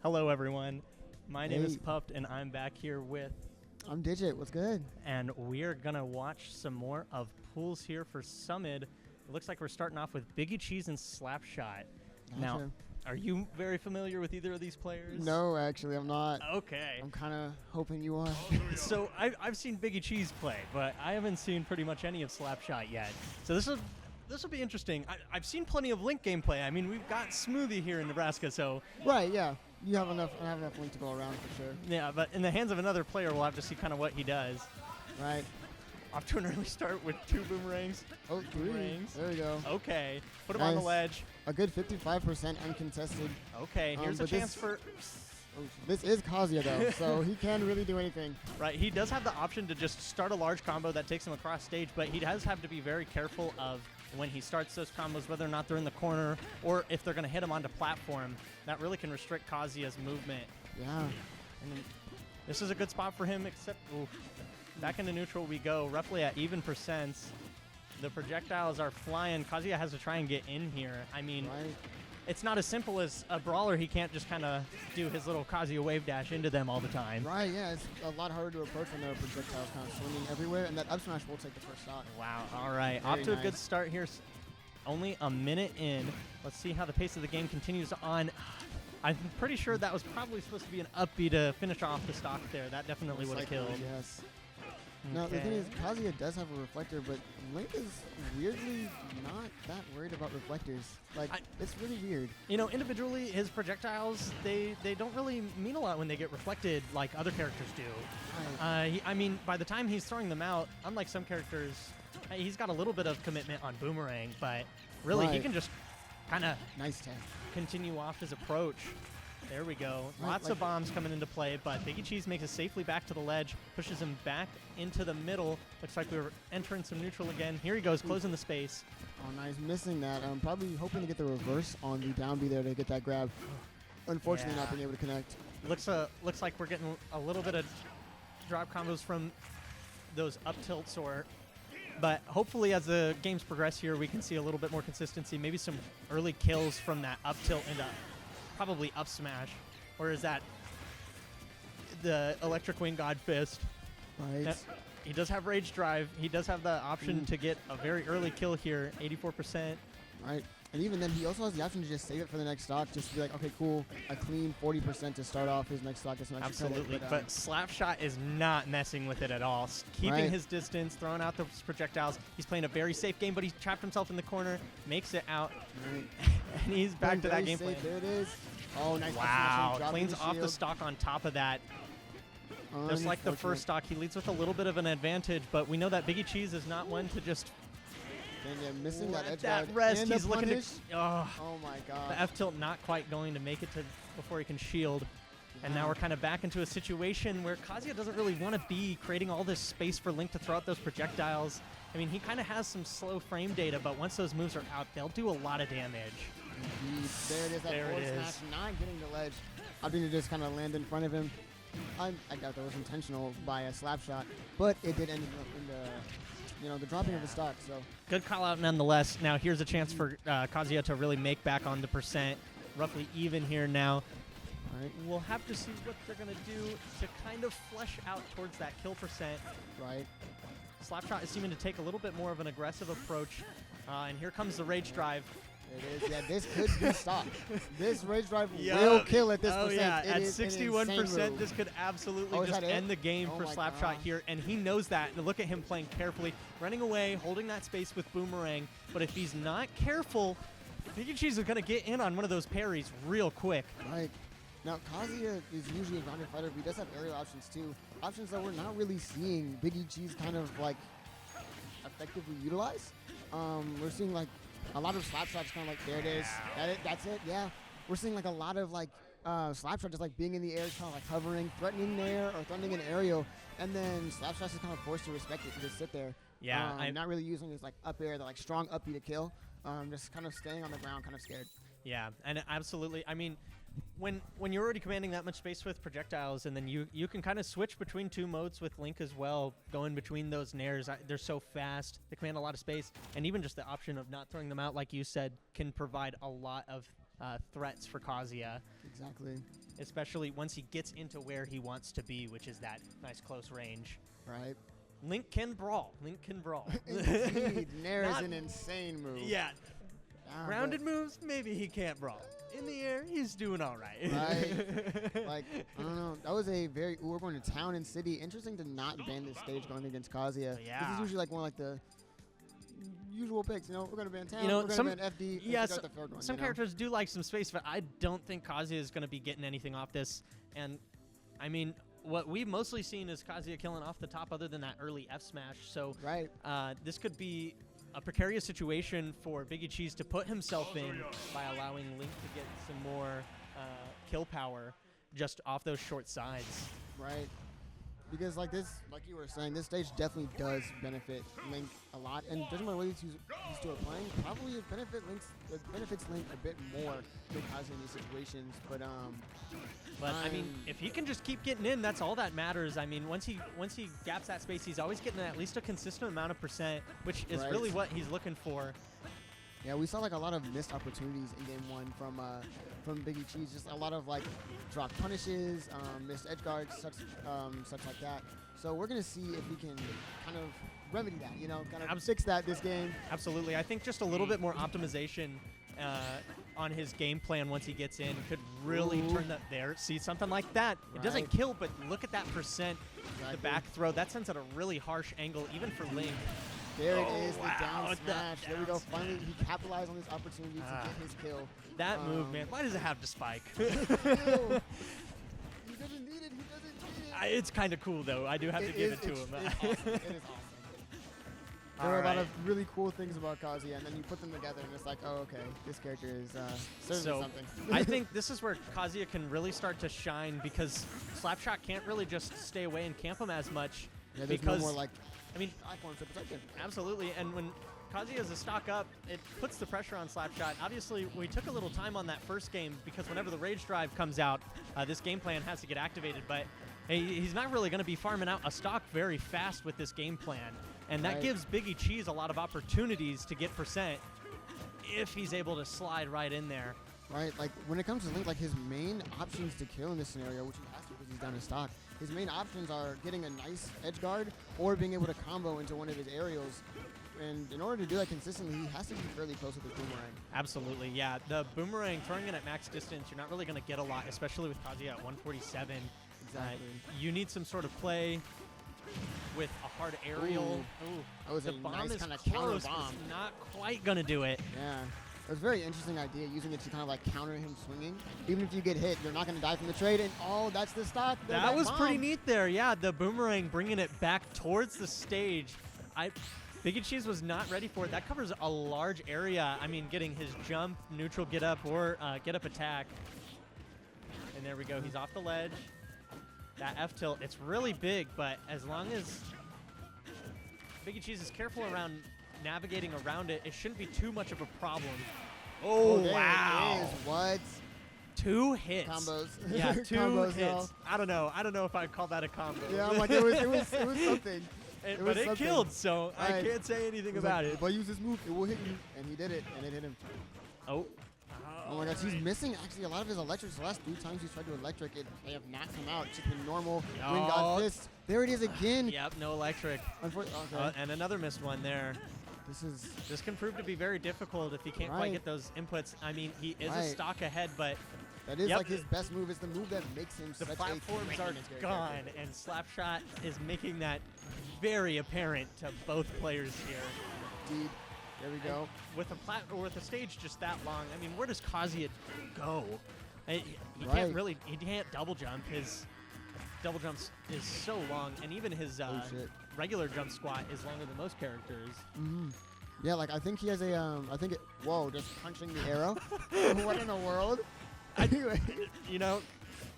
Hello, everyone. My name is Hey. Puffed, and I'm back here with, I'm Digit. What's good? and we are going to watch some more of pools here for SumMid. It looks like we're starting off with BiggieCheese and Slapshot. Now, Gotcha. are you very familiar with either of these players? No, actually, I'm not. Okay. I'm kind of hoping you are. So I've seen BiggieCheese play, but I haven't seen pretty much any of Slapshot yet. So this will be interesting. I've seen plenty of Link gameplay. I mean, we've got Smoothie here in Nebraska, so Right, yeah. You have enough. I have enough Link to go around for sure. yeah. But in the hands of another player, we'll have to see kind of what he does. Right. Off to an early start with 2 boomerangs. Oh, three. Boomerangs. There we go. Okay, put him on the Nice. ledge. A good 55% uncontested. Okay, here's a but chance this- for. Oh, this is Kazuya though, so he can really do anything. Right, he does have the option to just start a large combo that takes him across stage, but he does have to be very careful of when he starts those combos, whether or not they're in the corner or if they're going to hit him onto platform. That really can restrict Kazuya's movement. Yeah. And this is a good spot for him, except oof, back into neutral we go, roughly at even percents. The projectiles are flying. Kazuya has to try and get in here. I mean, Right. it's not as simple as a brawler. He can't just kind of do his little Kazuya wave dash into them all the time. Right. Yeah. It's a lot harder to approach when there are projectiles kind of swinging everywhere, and that up smash will take the first shot. Wow. All right. Very Off to a good nice. start here. Only a minute in. Let's see how the pace of the game continues on. I'm pretty sure that was probably supposed to be an up B to finish off the stock there. That definitely Most would have likely, killed. Yes. No, the thing Okay. is, Kazuya does have a reflector, but Link is weirdly not that worried about reflectors. Like, it's really weird. You know, individually, his projectiles, they don't really mean a lot when they get reflected like other characters do. Right. I mean, by the time he's throwing them out, unlike some characters, he's got a little bit of commitment on Boomerang, but really he Right. can just kind of Nice tag. continue off his approach. There we go. Right, Lots like- of bombs coming into play, but BiggieCheese makes it safely back to the ledge, pushes him back into the middle. Looks like we're entering some neutral again. Here he goes, closing the space. Oh, nice. Missing that. I'm probably hoping to get the reverse on the down B there to get that grab. Unfortunately, not Yeah. being able to connect. Looks like we're getting a little bit of drop combos from those up tilts, but hopefully as the games progress here, we can see a little bit more consistency. Maybe some early kills from that up tilt into probably up smash, or is that the electric wing god fist? Right. That- He does have rage drive. He does have the option to get a very early kill here, 84%. Right. And even then, he also has the option to just save it for the next stock, just to be like, okay, cool, a clean 40% to start off his next stock. That's an extra Absolutely, credit, but Slapshot is not messing with it at all. Keeping Right. his distance, throwing out those projectiles. He's playing a very safe game, but he's trapped himself in the corner, makes it out, Right. and he's back to that Very gameplay. safe. There it is. Oh, nice. up Wow, smash, dropping cleans off the shield. stock on top of that. Just like the first stock, he leads with a little bit of an advantage, but we know that BiggieCheese is not one to just And yeah, missing that let edge that guard rest. and the He's looking to. punish. Oh, Oh my the god. F tilt not quite going to make it to before he can shield. And now Yeah. we're kind of back into a situation where Kazuya doesn't really want to be creating all this space for Link to throw out those projectiles. I mean, he kind of has some slow frame data, but once those moves are out, they'll do a lot of damage. Indeed. There it is. That There it forward is. smash, not getting the ledge. Opting to just kind of land in front of him. I doubt that was intentional by a slap shot, but it did end up in the dropping of the stock. So Good call out nonetheless. Now here's a chance for Kazuya to really make back on the percent. Roughly even here now. all right, We'll have to see what they're going to do to kind of flesh out towards that kill percent. right. Slapshot is seeming to take a little bit more of an aggressive approach. And here comes the rage drive. It is. Yeah, this could be stock. This rage drive Yeah. will kill at this Oh percent. yeah, It at is an 61%, insane move. this could absolutely Oh, is just that it? end the game Oh for my Slapshot gosh. here, and he knows that. And look at him playing carefully, running away, holding that space with Boomerang. But if he's not careful, BiggieCheese is going to get in on one of those parries real quick. Right. Now, Kazuya is usually a grounded fighter, but he does have aerial options too. Options that we're not really seeing BiggieCheese kind of like effectively utilize. We're seeing like a lot of slap shots kind of like, there it is. That's it, yeah. We're seeing like a lot of like slap shot just like being in the air, kind of like hovering, threatening there or threatening an aerial, and then slap shots is kind of forced to respect it to just sit there. Yeah, I'm not really using his like up air, the like strong up B to kill. Just kind of staying on the ground, kind of scared. Yeah, and absolutely. I mean, when you're already commanding that much space with projectiles, and then you can kind of switch between two modes with Link as well, going between those nairs. They're so fast. They command a lot of space, and even just the option of not throwing them out, like you said, can provide a lot of threats for Kazuya, Exactly. especially once he gets into where he wants to be, which is that nice close range. Right. Link can brawl. Link can brawl. Indeed. Nair is Not- an insane move. Yeah. Ah, Rounded moves, maybe he can't brawl. In the air, he's doing all right. Right. Like, I don't know. That was a very, we're going to town and city. Interesting to not ban this stage going against Kazuya. Yeah. This is usually like one of like the usual picks. You know, we're going to ban town, You know, we're going some- to ban FD. and yeah, we got so- the fair going, Some you know? characters do like some space, but I don't think Kazuya is going to be getting anything off this. And, I mean, what we've mostly seen is Kazuya killing off the top other than that early F smash. So Right. this could be a precarious situation for BiggieCheese to put himself in by allowing Link to get some more kill power just off those short sides. Right. Because like this, like you were saying, this stage definitely does benefit Link a lot, and judging by the way these two are playing, probably it benefits Link a bit more than Kazuya in these situations. But I mean, if he can just keep getting in, that's all that matters. I mean, once he gaps that space, he's always getting at least a consistent amount of %, which is Right. really what he's looking for. yeah, we saw like a lot of missed opportunities in game one from BiggieCheese. Just a lot of like drop punishes, missed edge guards, such like that. So we're gonna see if we can kind of remedy that. You know, kind of fix that this game. Absolutely. I think just a little bit more optimization on his game plan once he gets in could really Ooh. turn that there. See, something like that. It doesn't Right. kill, but look at that %. The Exactly. back throw. That sends out a really harsh angle, even for Link. There it Oh, is, the wow, down the smash. There we go. down Finally, he capitalized on this opportunity to Ah. get his kill. That move, man. Why does it have to spike? Ew. He doesn't need it. He doesn't need it. It's kind of cool, though. I do have to give it to him. It's awesome. It is awesome. There are a lot of really cool things about Kazuya, and then you put them together, and it's like, oh, okay, this character is certainly So, something. I think this is where Kazuya can really start to shine because Slapshot can't really just stay away and camp him as much. yeah, there's because, no more like I mean, icons to protect him. absolutely. And when Kazuya is a stock up, it puts the pressure on Slapshot. Obviously, we took a little time on that first game because whenever the Rage Drive comes out, this game plan has to get activated. But hey, he's not really going to be farming out a stock very fast with this game plan. And that Right. gives BiggieCheese a lot of opportunities to get % if he's able to slide right in there. Right, like when it comes to Link, like his main options to kill in this scenario, which he has to because he's down in stock, his main options are getting a nice edge guard or being able to combo into one of his aerials. And in order to do that consistently, he has to be fairly close with his boomerang. Absolutely, yeah. The boomerang, throwing it at max distance, you're not really going to get a lot, especially with Kazuya at 147. Exactly. You need some sort of play with a hard aerial. Ooh. That was The a bomb nice is kind of counter close, but bomb. it's not quite going to do it. Yeah. It was a very interesting idea, using it to kind of like counter him swinging. Even if you get hit, you're not going to die from the trade. And oh, that's the stock. There's That was bomb. pretty neat there. Yeah, the boomerang bringing it back towards the stage. BiggieCheese was not ready for it. That covers a large area. I mean, getting his jump, neutral get up, or get up attack. And there we go. He's off the ledge. That F tilt, it's really big, but as long as BiggieCheese is careful around navigating around it, it shouldn't be too much of a problem. Oh, there wow. It is. What? 2 hits. Combos. Yeah, 2 Combos, hits. y'all. I don't know. I don't know if I'd call that a combo. Yeah, I'm like, it was something. But was it something. killed, so I Right. can't say anything He's about like, it. If I use this move, it will hit you. And he did it, and it hit him. Oh. Oh my gosh, he's missing actually a lot of his electrics. The last 3 times he's tried to electric it, they have not come out. It's just been normal. Wind God Fist. There it is again. Yep, no electric. Unfortunately, And another missed one there. This can prove to be very difficult if he can't quite Right. get those inputs. I mean, he is a Right. stock ahead, but that is Yep. like his best move. It's the move that makes him the such platforms a are threat against Gary gone, character. and Slapshot is making that very apparent to both players here. Indeed. There we go. With a stage just that long, I mean, where does Kazuya go? He Right. can't really, he can't double jump. His double jumps is so long, and even his Oh, shit. regular jump squat is longer than most characters. Mm-hmm. Yeah, like I think he has a whoa, just punching the arrow. What in the world? Anyway. You know,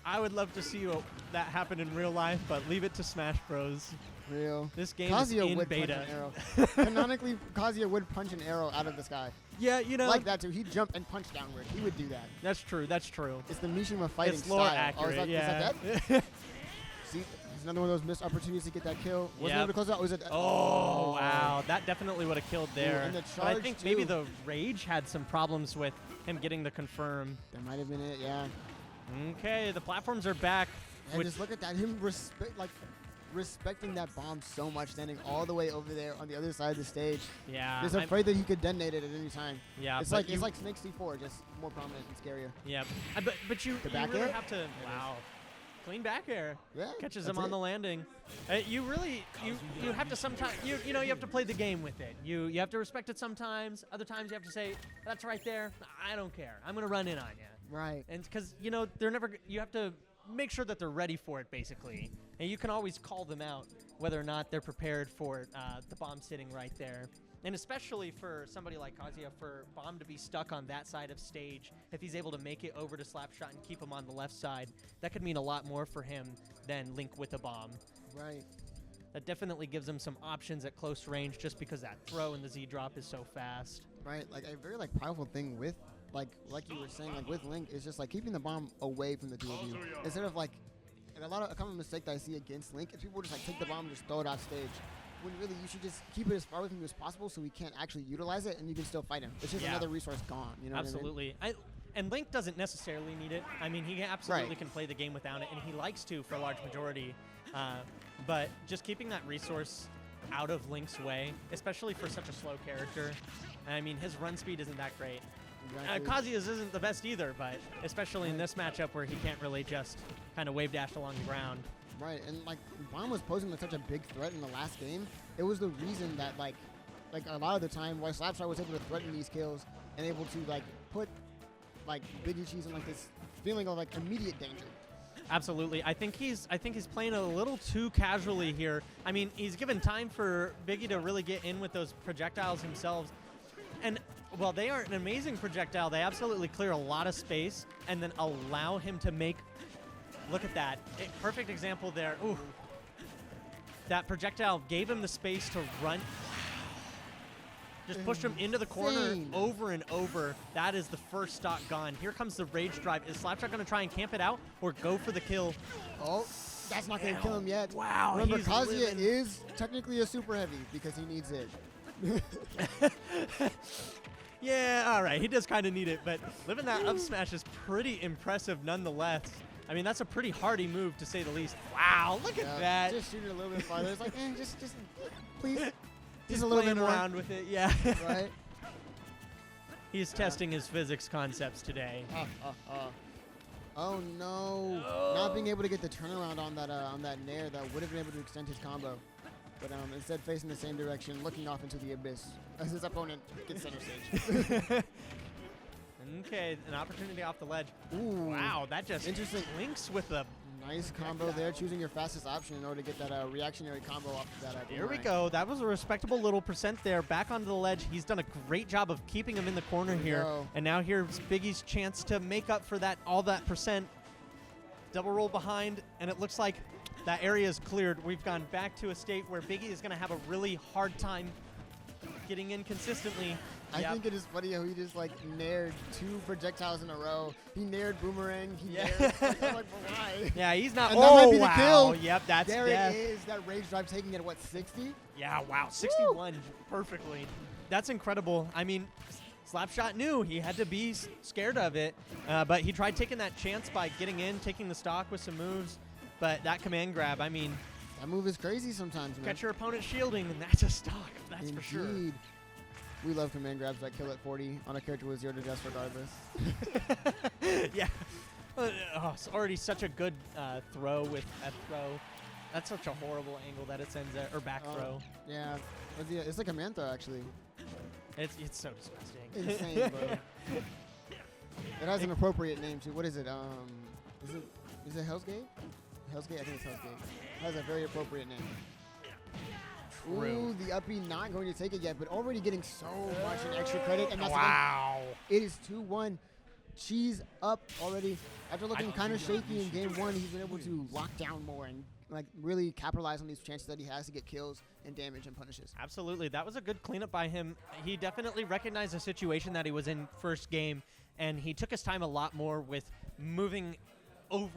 I would love to see that happen in real life, but leave it to Smash Bros. Real. This game Kazuya is in would beta. punch an arrow. Canonically, Kazuya would punch an arrow out of the sky. Yeah, you know, Like that too. He'd jump and punch downward. He would do that. that's true. That's true. It's the Mishima fighting It's lore style. accurate. Oh, is yeah. that See, There's another one of those missed opportunities to get that kill. Wasn't Yep. able to close out. Was it? Oh, wow. That definitely would have killed there. and the But I charge, think too. maybe the rage had some problems with him getting the confirm. That might have been it. Yeah. Okay, the platforms are back. And which- just look at that. Him respecting that bomb so much, standing all the way over there on the other side of the stage. yeah. Just I'm- afraid that he could detonate it at any time. yeah, It's but like you- Snake C4, just more prominent and scarier. Yeah, but you The back really air? have to. Wow, clean back air Yeah. catches that's him on it. the landing. You really you have to sometimes you know you have to play the game with it. You have to respect it sometimes. Other times you have to say that's right there. I don't care. I'm gonna run in on you. Right. And because they're never. You have to make sure that they're ready for it basically, and you can always call them out whether or not they're prepared for the bomb sitting right there. And especially for somebody like Kazuya, for Bomb to be stuck on that side of stage, if he's able to make it over to Slapshot and keep him on the left side, that could mean a lot more for him than Link with a bomb. Right. That definitely gives him some options at close range just because that throw and the Z drop is so fast. Right. Like a very powerful thing with like you were saying, like with Link is just like keeping the bomb away from the two of you. Instead of like, and a common mistake that I see against Link is people just like take the bomb and just throw it off stage. When really you should just keep it as far away from you as possible so we can't actually utilize it and you can still fight him. It's just Yeah. another resource gone. You know Absolutely. And Link doesn't necessarily need it. I mean, he absolutely Right. can play the game without it, and he likes to for a large majority. But just keeping that resource out of Link's way, especially for such a slow character. I mean, his run speed isn't that great. what I mean? Exactly. Kazuya's isn't the best either, but especially in this matchup where he can't really just kind of wave dash along the ground. Right, and like Bomb was posing like such a big threat in the last game. It was the reason that like a lot of the time why Slapshot was able to threaten these kills and able to like put like BiggieCheese in like this feeling of like immediate danger. Absolutely. I think he's playing a little too casually here. I mean, he's given time for Biggie to really get in with those projectiles himself. And well, they are an amazing projectile. They absolutely clear a lot of space and then allow him to make. Look at that. Perfect example there. Ooh. That projectile gave him the space to run. Just pushed him into the corner Insane. over and over. That is the first stock gone. Here comes the rage drive. Is Slapshot going to try and camp it out or go for the kill? Oh, that's not going to kill him yet. Wow. Remember, he's Kazuya living. is technically a super heavy because he needs it. Yeah, all right. He does kind of need it, but living that up smash is pretty impressive nonetheless. I mean, that's a pretty hardy move to say the least. Wow, look at that. Just shoot it a little bit farther. It's like, just please. He's Just a little playing bit more. around with it, yeah. Right? He's testing his physics concepts today. Oh no! Not being able to get the turnaround on that nair that would have been able to extend his combo, but instead facing the same direction, looking off into the abyss as his opponent gets center stage. Okay, an opportunity off the ledge. Ooh, Wow, that just Interesting. links with a. nice combo there, choosing your fastest option in order to get that reactionary combo off of that. Here we boomerang. go. That was a respectable little percent there. Back onto the ledge. He's done a great job of keeping him in the corner There we here. go. And now here's Biggie's chance to make up for all that percent. Double roll behind, and it looks like that area is cleared. We've gone back to a state where Biggie is going to have a really hard time getting in consistently. I Yep. think it is funny how he just like nared 2 projectiles in a row. He nared boomerang. He Yeah. nared. I'm like, but why? Yeah, he's not. And that might be the wow. kill. Yep, that's There death. it is. That rage drive taking it at what, 60? Yeah, wow, 61 perfectly. That's incredible. I mean, Slapshot knew he had to be scared of it, but he tried taking that chance by getting in, taking the stock with some moves. But that command grab, I mean, That move is crazy sometimes, man. catch your opponent shielding, and that's a stock. That's Indeed. for sure. We love command grabs that kill at 40 on a character with 0 to death regardless. Yeah. It's already such a good throw with F throw. That's such a horrible angle that it sends there, or back throw. Yeah. It's like a command throw, actually. It's so disgusting. Insane, bro. It has an appropriate name, too. What is it? Is it Hell's Gate? Hell's Gate? I think it's Hell's Gate. It has a very appropriate name. True. Ooh, the uppy not going to take it yet, but already getting so much in extra credit. And that's Wow. it is 2-1. Cheese up already. After looking kind of shaky in game 1, he's been able to lock down more and like really capitalize on these chances that he has to get kills and damage and punishes. Absolutely. That was a good cleanup by him. He definitely recognized the situation that he was in first game, and he took his time a lot more with moving over